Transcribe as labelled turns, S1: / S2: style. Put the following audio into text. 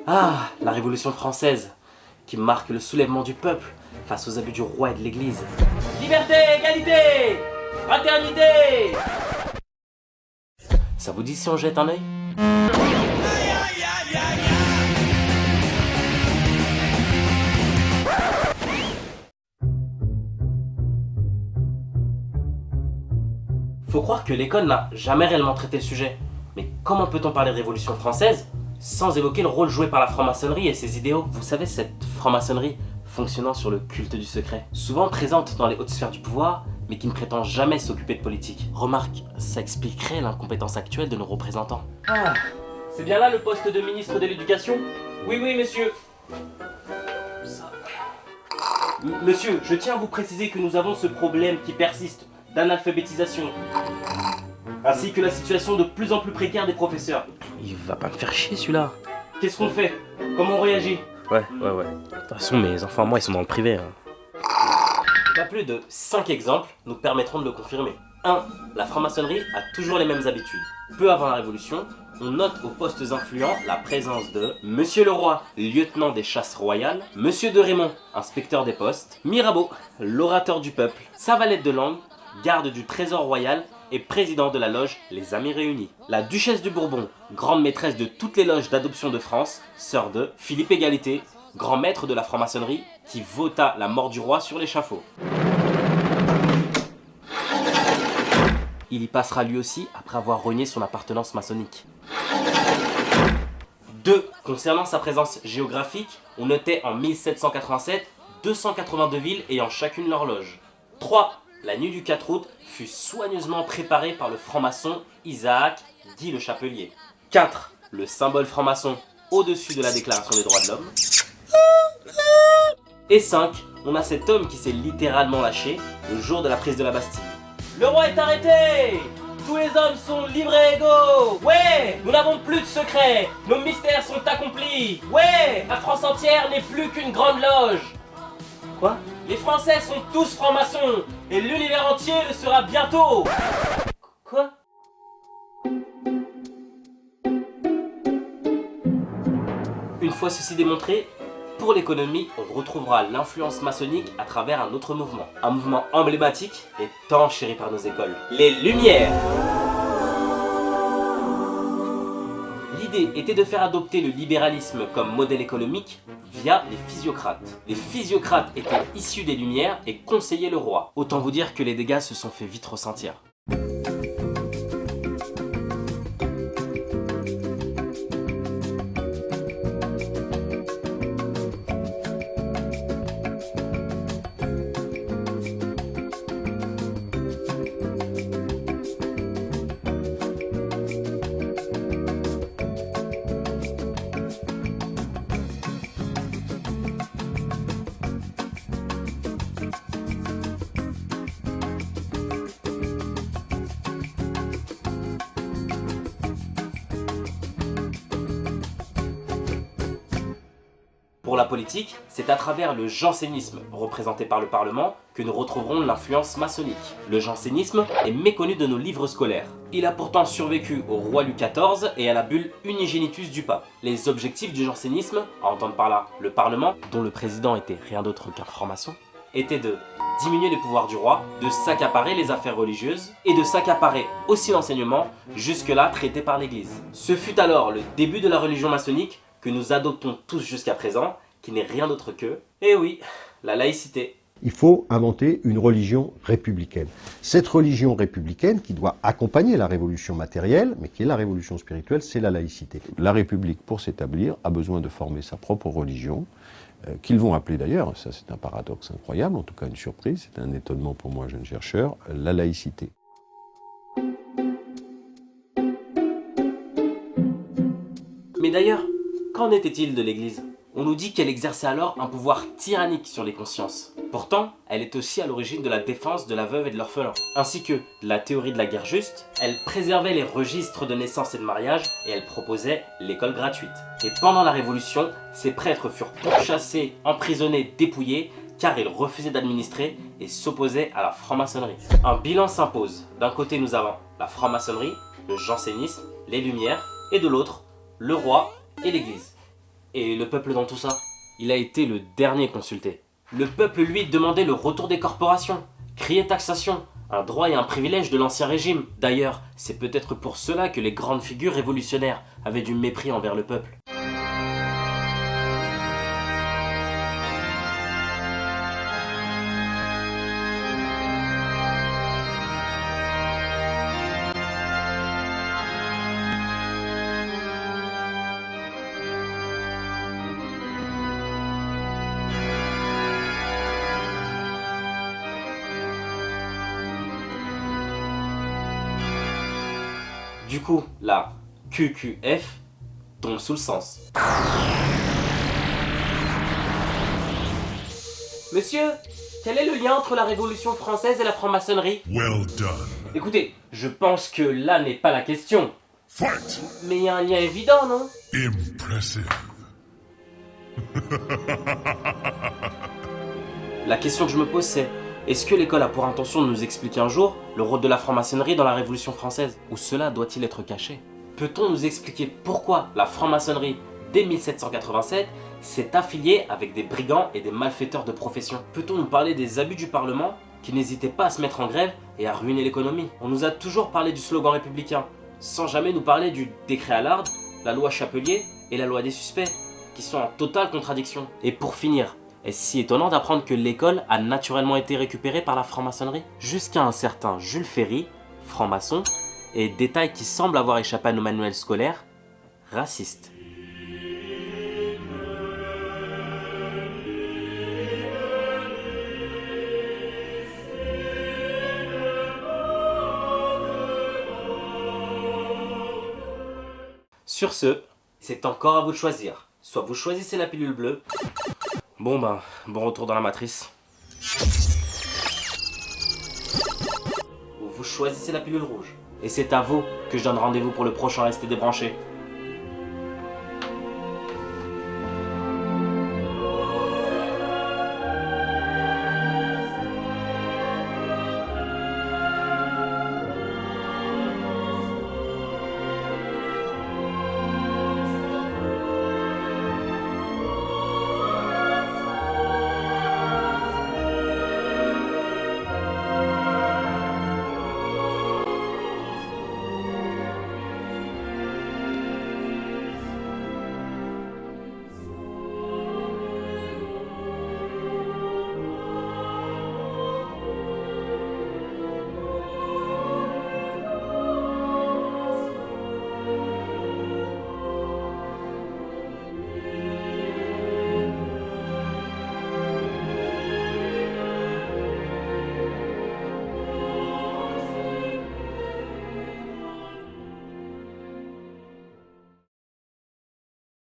S1: Ah, la Révolution française, qui marque le soulèvement du peuple face aux abus du roi et de l'Église. Liberté, égalité, fraternité. Ça vous dit si on jette un œil? Faut croire que l'école n'a jamais réellement traité le sujet. Mais comment peut-on parler de Révolution française sans évoquer le rôle joué par la franc-maçonnerie et ses idéaux? Vous savez, cette franc-maçonnerie fonctionnant sur le culte du secret, souvent présente dans les hautes sphères du pouvoir, mais qui ne prétend jamais s'occuper de politique. Remarque, ça expliquerait l'incompétence actuelle de nos représentants. Ah, c'est bien là le poste de ministre de l'Éducation? Oui, oui, monsieur. Monsieur, je tiens à vous préciser que nous avons ce problème qui persiste d'analphabétisation, ainsi que la situation de plus en plus précaire des professeurs. Il va pas me faire chier celui-là. Qu'est-ce qu'on fait? Comment on réagit? Ouais. De toute façon, mes enfants, moi, ils sont dans le privé. Pas plus de 5 exemples nous permettront de le confirmer. 1. La franc-maçonnerie a toujours les mêmes habitudes. Peu avant la Révolution, on note aux postes influents la présence de Monsieur le Roi, lieutenant des chasses royales, Monsieur de Raymond, inspecteur des postes, Mirabeau, l'orateur du peuple, Savalette de Langue, garde du trésor royal et président de la loge Les Amis Réunis. La duchesse de Bourbon, grande maîtresse de toutes les loges d'adoption de France, sœur de Philippe Égalité, grand maître de la franc-maçonnerie, qui vota la mort du roi sur l'échafaud. Il y passera lui aussi après avoir renié son appartenance maçonnique. 2. Concernant sa présence géographique, on notait en 1787 282 villes ayant chacune leur loge. 3. La nuit du 4 août fut soigneusement préparée par le franc-maçon Isaac, dit le Chapelier. 4. Le symbole franc-maçon au-dessus de la Déclaration des droits de l'homme. Et 5. On a cet homme qui s'est littéralement lâché le jour de la prise de la Bastille. Le roi est arrêté! Tous les hommes sont libres et égaux! Ouais! Nous n'avons plus de secrets! Nos mystères sont accomplis! Ouais! La France entière n'est plus qu'une grande loge! Quoi? Les Français sont tous francs-maçons! Et l'univers entier le sera bientôt! Quoi? Une fois ceci démontré, pour l'économie, on retrouvera l'influence maçonnique à travers un autre mouvement. Un mouvement emblématique et tant chéri par nos écoles. Les Lumières! L'idée était de faire adopter le libéralisme comme modèle économique via les physiocrates. Les physiocrates étaient issus des Lumières et conseillaient le roi. Autant vous dire que les dégâts se sont fait vite ressentir. Pour la politique, c'est à travers le jansénisme, représenté par le Parlement, que nous retrouverons l'influence maçonnique. Le jansénisme est méconnu de nos livres scolaires. Il a pourtant survécu au roi Louis XIV et à la bulle Unigenitus du pape. Les objectifs du jansénisme, à entendre par là le Parlement, dont le président était rien d'autre qu'un franc-maçon, étaient de diminuer les pouvoirs du roi, de s'accaparer les affaires religieuses et de s'accaparer aussi l'enseignement, jusque-là traité par l'Église. Ce fut alors le début de la religion maçonnique que nous adoptons tous jusqu'à présent, qui n'est rien d'autre que, eh oui, la laïcité.
S2: Il faut inventer une religion républicaine. Cette religion républicaine qui doit accompagner la révolution matérielle, mais qui est la révolution spirituelle, c'est la laïcité. La République, pour s'établir, a besoin de former sa propre religion, qu'ils vont appeler d'ailleurs, ça c'est un paradoxe incroyable, en tout cas une surprise, c'est un étonnement pour moi, jeune chercheur, la laïcité.
S1: Mais d'ailleurs, qu'en était-il de l'Église? On nous dit qu'elle exerçait alors un pouvoir tyrannique sur les consciences. Pourtant, elle est aussi à l'origine de la défense de la veuve et de l'orphelin, ainsi que de la théorie de la guerre juste. Elle préservait les registres de naissance et de mariage et elle proposait l'école gratuite. Et pendant la Révolution, ces prêtres furent pourchassés, emprisonnés, dépouillés, car ils refusaient d'administrer et s'opposaient à la franc-maçonnerie. Un bilan s'impose. D'un côté, nous avons la franc-maçonnerie, le jansénisme, les Lumières, et de l'autre, le roi et l'Église. Et le peuple dans tout ça? Il a été le dernier consulté. Le peuple, lui, demandait le retour des corporations, criait taxation, un droit et un privilège de l'ancien régime. D'ailleurs, c'est peut-être pour cela que les grandes figures révolutionnaires avaient du mépris envers le peuple. Du coup, la QQF tombe sous le sens. Monsieur, quel est le lien entre la Révolution française et la franc-maçonnerie?
S3: Well done.
S1: Écoutez, je pense que là n'est pas la question.
S3: Fight!
S1: Mais il y a un lien évident, non?
S3: Impressive.
S1: La question que je me pose c'est, est-ce que l'école a pour intention de nous expliquer un jour le rôle de la franc-maçonnerie dans la Révolution française? Ou cela doit-il être caché? Peut-on nous expliquer pourquoi la franc-maçonnerie, dès 1787, s'est affiliée avec des brigands et des malfaiteurs de profession? Peut-on nous parler des abus du Parlement qui n'hésitaient pas à se mettre en grève et à ruiner l'économie? On nous a toujours parlé du slogan républicain, sans jamais nous parler du décret Allard, la loi Chapelier et la loi des suspects, qui sont en totale contradiction. Et pour finir, est-ce si étonnant d'apprendre que l'école a naturellement été récupérée par la franc-maçonnerie? Jusqu'à un certain Jules Ferry, franc-maçon, et détail qui semble avoir échappé à nos manuels scolaires, raciste. Sur ce, c'est encore à vous de choisir. Soit vous choisissez la pilule bleue. Bon retour dans la matrice. Ou vous choisissez la pilule rouge. Et c'est à vous que je donne rendez-vous pour le prochain Restez débranchés.